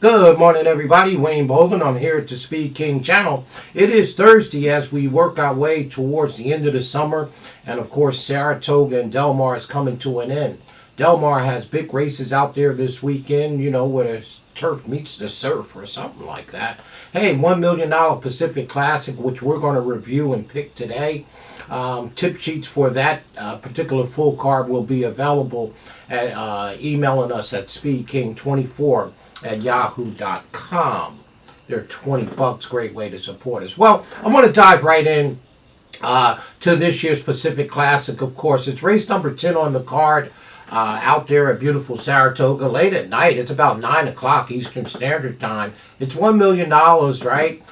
Good morning, everybody. Wayne Bolden. I'm here at the Speed King channel. It is Thursday as we work our way towards the end of the summer. And of course, Saratoga and Del Mar is coming to an end. Del Mar has big races out there this weekend, where the turf meets the surf or something like that. Hey, $1 million Pacific Classic, which we're going to review and pick today. Tip sheets for that particular full card will be available at emailing us at speedking24@yahoo.com. They're $20, great way to support us. Well, I want to dive right in to this year's Pacific Classic. Of course, it's race number 10 on the card out there at beautiful Saratoga late at night. It's about 9 o'clock Eastern Standard Time. It's $1 million, right?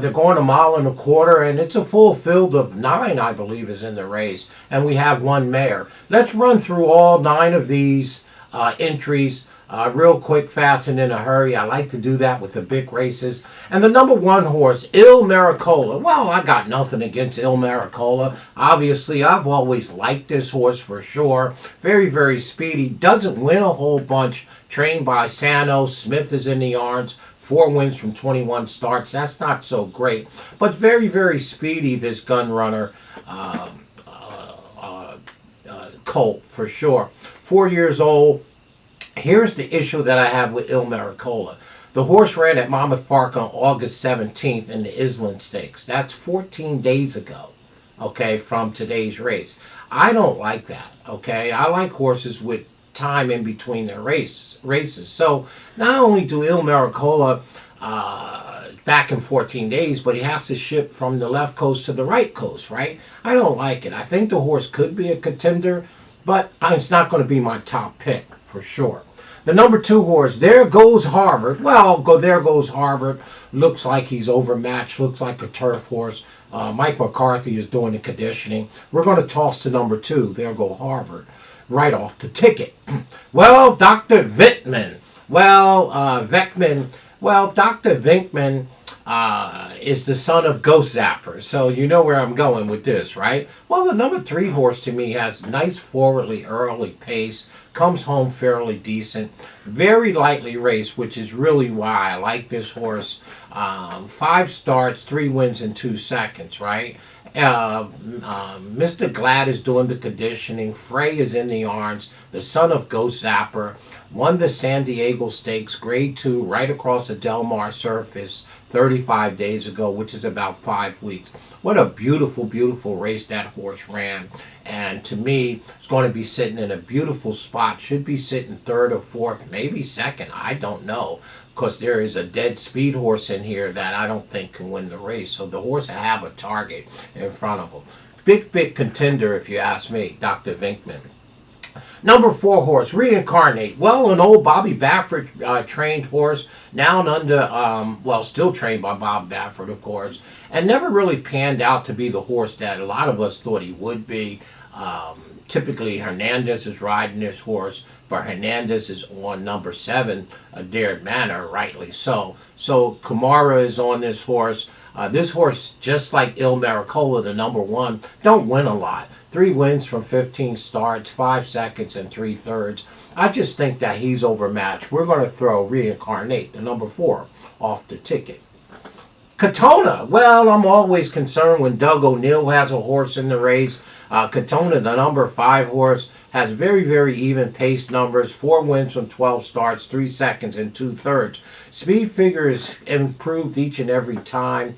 They're going a mile and a quarter, and it's a full field of 9, I believe, is in the race. And we have one mare. Let's run through all 9 of these entries real quick, fast, and in a hurry. I like to do that with the big races. And the number 1 horse, Il Maricola. Well, I got nothing against Il Maricola. Obviously, I've always liked this horse for sure. Very, very speedy. Doesn't win a whole bunch. Trained by Sano. Smith is in the yards. 4 wins from 21 starts. That's not so great. But very, very speedy, this gun runner colt, for sure. 4 years old. Here's the issue that I have with Il Maricola. The horse ran at Monmouth Park on August 17th in the Island Stakes. That's 14 days ago, okay, from today's race. I don't like that, okay? I like horses with time in between their races. So not only do Il Maricola back in 14 days, but he has to ship from the left coast to the right coast, right? I don't like it. I think the horse could be a contender, but it's not going to be my top pick for sure. The number 2 horse, There Goes Harvard. Well, there goes Harvard. Looks like he's overmatched. Looks like a turf horse. Mike McCarthy is doing the conditioning. We're going to toss to number 2, There Go Harvard, right off the ticket. Well, Dr. Vinkman. Dr. Vinkman is the son of Ghost Zapper. So you know where I'm going with this, right? Well, the number 3 horse to me has nice forwardly early pace. Comes home fairly decent. Very lightly raced, which is really why I like this horse. 5 starts, 3 wins in 2 seconds, right? Mr. Glad is doing the conditioning. Frey is in the arms. The son of Ghost Zapper. Won the San Diego Stakes, grade 2, right across the Del Mar surface 35 days ago, which is about 5 weeks. What a beautiful, beautiful race that horse ran. And to me, it's going to be sitting in a beautiful spot. Should be sitting 3rd or 4th, maybe 2nd. I don't know. Because there is a dead speed horse in here that I don't think can win the race. So the horse will have a target in front of him. Big, big contender, if you ask me, Dr. Vinkman. Number 4 horse, Reincarnate. Well, an old Bobby Baffert trained horse, now under, still trained by Bob Baffert, of course, and never really panned out to be the horse that a lot of us thought he would be. Typically, Hernandez is riding this horse, but Hernandez is on number 7, Adair Manor, rightly so. So Kamara is on this horse. This horse, just like Il Maricola, the number 1, don't win a lot. 3 wins from 15 starts, 5 seconds and 3/3. I just think that he's overmatched. We're going to throw Reincarnate, the number 4, off the ticket. Katona. Well, I'm always concerned when Doug O'Neill has a horse in the race. Katona, the number 5 horse, has very, very even pace numbers. 4 wins from 12 starts, 3 seconds and 2/3. Speed figure is improved each and every time.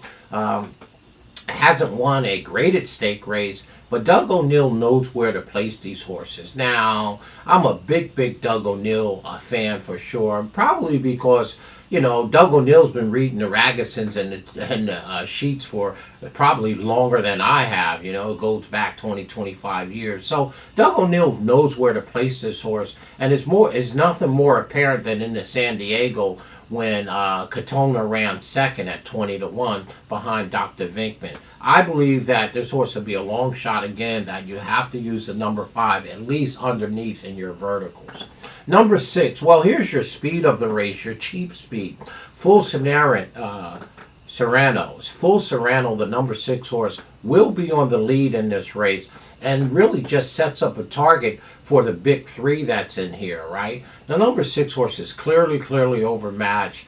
Hasn't won a graded stake race, but Doug O'Neill knows where to place these horses. Now, I'm a big, big Doug O'Neill fan for sure, probably because, Doug O'Neill's been reading the Ragusons and the sheets for probably longer than I have. It goes back 20, 25 years. So Doug O'Neill knows where to place this horse, and it's nothing more apparent than in the San Diego when Katona ran 2nd at 20-1 behind Dr. Vinkman. I believe that this horse will be a long shot again, that you have to use the number 5 at least underneath in your verticals. Number 6, well, here's your speed of the race, your cheap speed. Full Serrano, the number 6 horse, will be on the lead in this race. and really just sets up a target for the big three that's in here, right? The number 6 horse is clearly overmatched.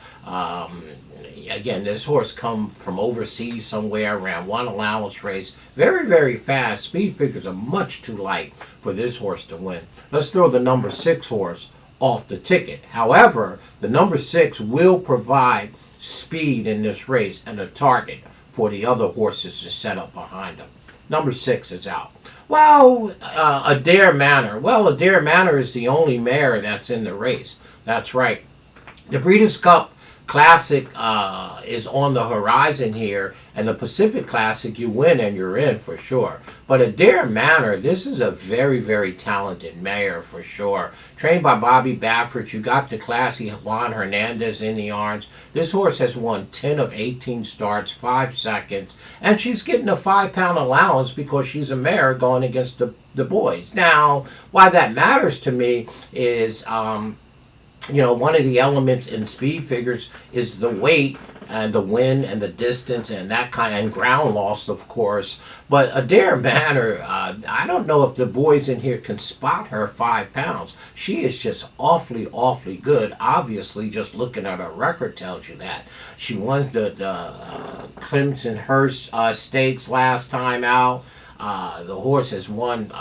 Again, this horse come from overseas somewhere, ran one allowance race, very fast. Speed figures are much too light for this horse to win. Let's throw the number 6 horse off the ticket. However, the number 6 will provide speed in this race and a target for the other horses to set up behind them. Number 6 is out. Well, Adair Manor. Well, Adair Manor is the only mare that's in the race. That's right. The Breeders' Cup Classic is on the horizon here, and the Pacific Classic, you win and you're in for sure. But Adair Manor, this is a very talented mare for sure. Trained by Bobby Baffert, you got the classy Juan Hernandez in the arms. This horse has won 10 of 18 starts, 5 seconds, and she's getting a 5-pound allowance because she's a mare going against the boys. Now, why that matters to me is one of the elements in speed figures is the weight and the wind and the distance and that kind, and ground loss, of course. But Adair Manor, I don't know if the boys in here can spot her 5 pounds. She is just awfully good. Obviously, just looking at her record tells you that. She won the Clemson Horse Stakes last time out. The horse has won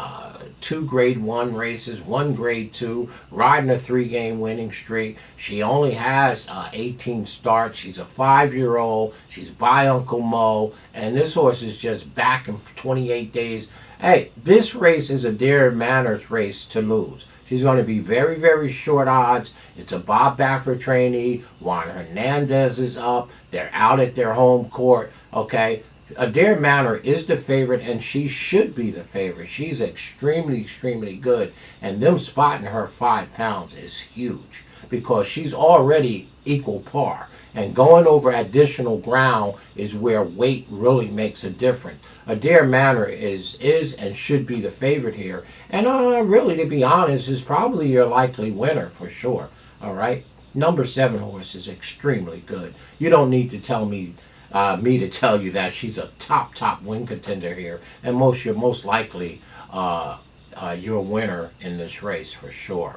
2 Grade 1 races, 1 Grade 2, riding a 3-game winning streak. She only has 18 starts. She's a 5-year-old. She's by Uncle Mo, and this horse is just back in 28 days. Hey, this race is Adair Manor's race to lose. She's going to be very short odds. It's a Bob Baffert trainee. Juan Hernandez is up. They're out at their home court, okay? Adair Manor is the favorite, and she should be the favorite. She's extremely good, and them spotting her 5 pounds is huge because she's already equal par, and going over additional ground is where weight really makes a difference. Adair Manor is and should be the favorite here, and really, to be honest, is probably your likely winner for sure. All right, number 7 horse is extremely good. You don't need to tell me to tell you that she's a top win contender here, and you're most likely your winner in this race for sure.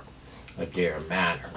Adair Manor.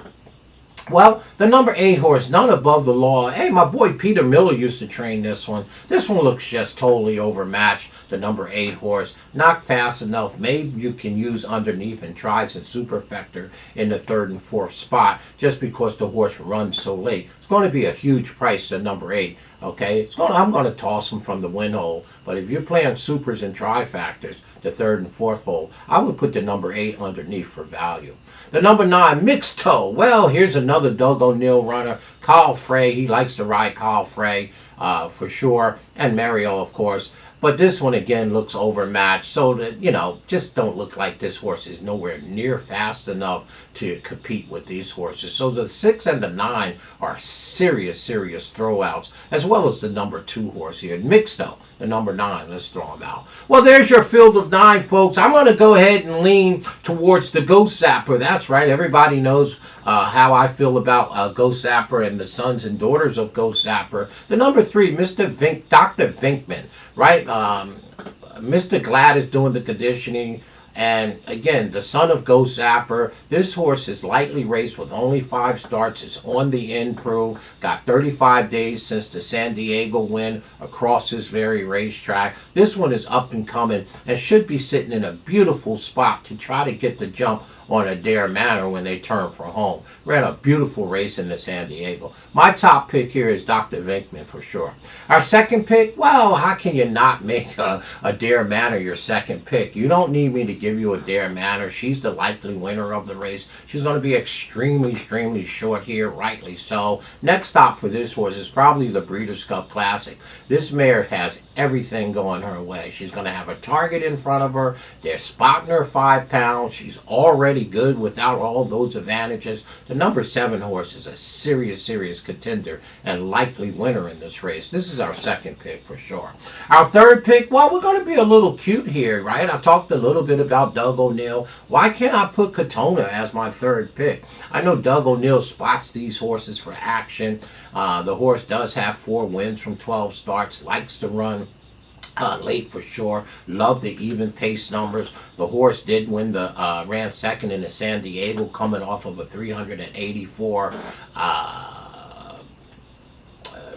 Well, the number 8 horse, None Above the Law. Hey, my boy Peter Miller used to train this one. This one looks just totally overmatched. The number 8 horse, not fast enough. Maybe you can use underneath and try some superfector in the 3rd and 4th spot just because the horse runs so late. It's going to be a huge price to number 8. Okay, I'm going to toss him from the win hole. But if you're playing supers and trifactors, the 3rd and 4th hole, I would put the number 8 underneath for value. The number 9, Mixed Toe. Well, here's another Doug O'Neill runner. Kyle Frey, he likes to ride Kyle Frey for sure, and Mario, of course. But this one, again, looks overmatched. So, that, just don't look like this horse is nowhere near fast enough to compete with these horses. So the 6 and the 9 are serious throwouts, as well as the number 2 horse here. Mixto, the number 9. Let's throw him out. Well, there's your field of 9, folks. I'm going to go ahead and lean towards the Ghost Zapper. That's right. Everybody knows how I feel about Ghost Zapper and the sons and daughters of Ghost Zapper. The number 3, Dr. Vinkman, right? Mr. Glad is doing the conditioning. And again, the son of Ghost Zapper. This horse is lightly raced with only 5 starts. It's on the improve. Got 35 days since the San Diego win across this very racetrack. This one is up and coming and should be sitting in a beautiful spot to try to get the jump on Adair Manor when they turn for home. Ran a beautiful race in the San Diego. My top pick here is Dr. Vinkman for sure. Our second pick, well, how can you not make Adair Manor your second pick? You don't need me to give you Adair Manor. She's the likely winner of the race. She's going to be extremely short here, rightly so. Next stop for this horse is probably the Breeders' Cup Classic. This mare has everything going her way. She's going to have a target in front of her. They're spotting her 5 pounds. She's already good without all those advantages. The number 7 horse is a serious contender and likely winner in this race. This is our second pick for sure. Our third pick, well, we're going to be a little cute here, right? I talked a little bit about Doug O'Neill. Why can't I put Katona as my third pick? I know Doug O'Neill spots these horses for action. The horse does have 4 wins from 12 starts, likes to run Late for sure. Love the even pace numbers. The horse did win the ran second in the San Diego, coming off of a 384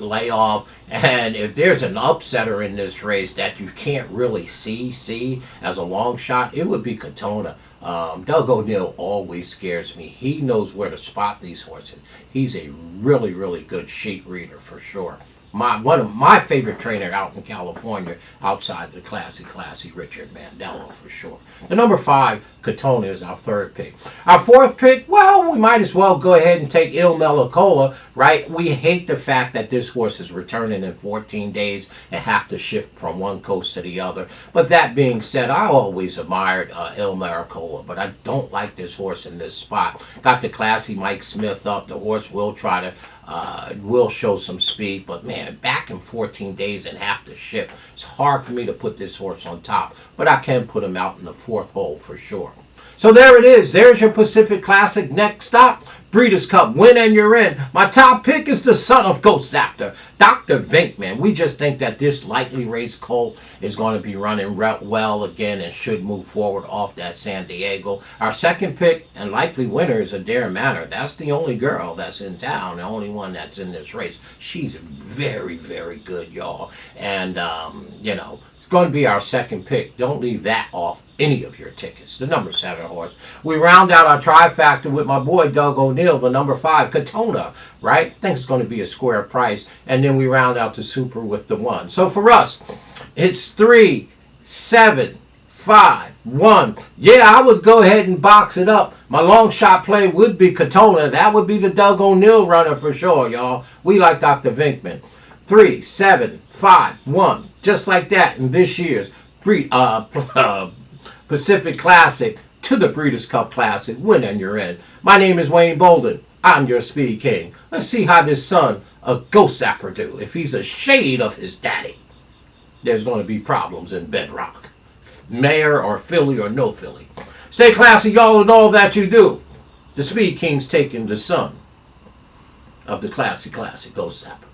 layoff. And if there's an upsetter in this race that you can't really see as a long shot, it would be Katona. Doug O'Neill always scares me. He knows where to spot these horses. He's a really good sheet reader for sure. One of my favorite trainer out in California, outside the classy Richard Mandello for sure. The number 5, Katona, is our third pick. Our fourth pick, well, we might as well go ahead and take Il Melicola, right? We hate the fact that this horse is returning in 14 days and have to shift from one coast to the other. But that being said, I always admired Il Melicola, but I don't like this horse in this spot. Got the classy Mike Smith up. The horse will try to will show some speed, but man, back in 14 days and have to shift. It's hard for me to put this horse on top, but I can put him out in the 4th hole for sure. So there it is. There's your Pacific Classic. Next stop, Breeders' Cup. Win and you're in. My top pick is the son of Ghost Zaptor, Dr. Vinkman. We just think that this lightly raced colt is going to be running well again and should move forward off that San Diego. Our second pick and likely winner is Adair Manor. That's the only girl that's in town, the only one that's in this race. She's very good, y'all. And, you know, it's going to be our second pick. Don't leave that off any of your tickets. The number 7 horse. We round out our trifecta with my boy Doug O'Neill, the number 5, Katona, right? I think it's going to be a square price. And then we round out the super with the 1. So for us, it's 3, 7, 5, 1. Yeah, I would go ahead and box it up. My long shot play would be Katona. That would be the Doug O'Neill runner for sure, y'all. We like Dr. Vinkman. 3, 7, 5, 1. Just like that in this year's Pacific Classic to the Breeders' Cup Classic. Win and you're in. My name is Wayne Bolden. I'm your Speed King. Let's see how this son of Ghost Zapper do. If he's a shade of his daddy, there's going to be problems in Bedrock. Mayor or Philly or no Philly. Stay classy, y'all, in all that you do. The Speed King's taking the son of the classy Ghost Zapper.